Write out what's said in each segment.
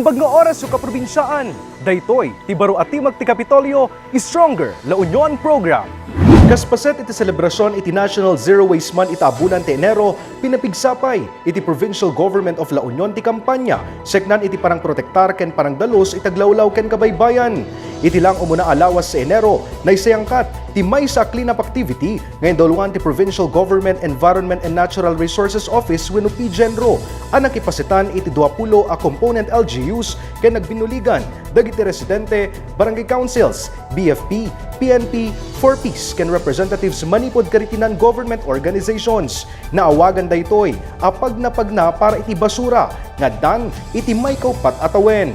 Naimbag nga oras yung kaprobinsyaan. Daytoy, ti baro at timag ti Kapitolyo, Stronger La Union Program. Kaspaset iti selebrasyon iti National Zero Waste Month iti abunan ti Enero, pinapigsapay iti Provincial Government of La Union ti kampanya, seknan iti parang protektar ken parang dalos itaglawlaw ken kabaybayan. Iti lang umuna alawas sa Enero, naisayangkat ti may sa cleanup activity ngayon dalawan ti Provincial Government Environment and Natural Resources Office wenno PGENRO. Anak ipasitan iti 20 a component LGUs ken nagbinuligan dagiti residente, barangay councils, BFP, PNP, 4Ps ken representatives manipod karitinan government organizations. Naawagan daytoy apag na para iti basura ngaddan iti may kaupat atawen.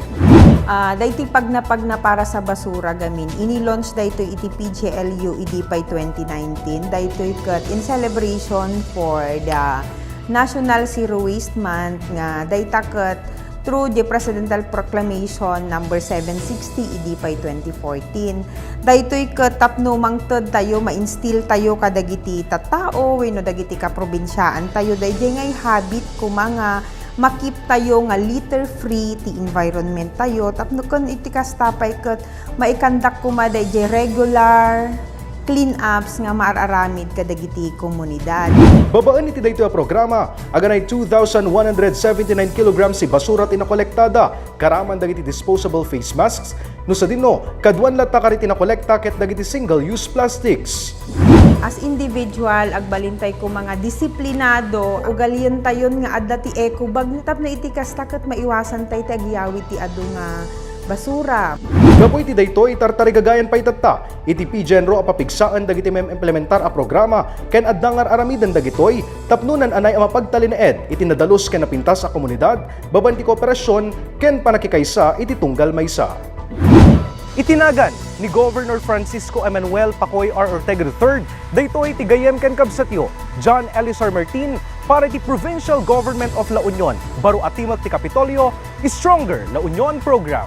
Daytoy pagna para sa basura gamin ini-launch daytoy iti PGLU IDPAY 2019 daytoy ket in celebration for the National Zero Waste Month nga dayta ket through the Presidential Proclamation number 760 IDPAY 2014 daytoy ket tapno mangted tayo ma-instill tayo kadagiti tattao wenno dagiti kaprobinsyaan tayo dayjay ngay habit kumanga makip tayo nga litter-free ti environment tayo. Tapno kun iti kastapay ket maikandak kuma dayjay regular clean-ups nga maararamid kadagiti komunidad. Babaan iti daytoy a programa, aganay 2,179 kilograms si basura tinakolektada, karaman dagiti disposable face masks, no sa dinno, kadwan lata kari tinakolekta ket dagiti single-use plastics. As individual, agbalintay ko mga disiplinado, ugalian tayon nga adda ti eco bag natap na iti kastakot maiwasan tay tagyawi ti adu nga basura. Gapoy ti daytoy tartarigagayan pay tatta, iti PGENRO a papigsaan dagiti implementar a programa ken addangar aramidan dagitoy tapnunan anay a mapagtalinaed iti nadalos ken napintas a komunidad, baban ti kooperasyon ken panakikaysa iti tunggal maysa. Itinagan ni Governor Francisco Emmanuel Pacoy R. Ortega III, daytoy ti gayem ken kabsatyo, John Elizar Martin, para ti Provincial Government of La Union, baro at timag ti Kapitolyo, Stronger La Union Program.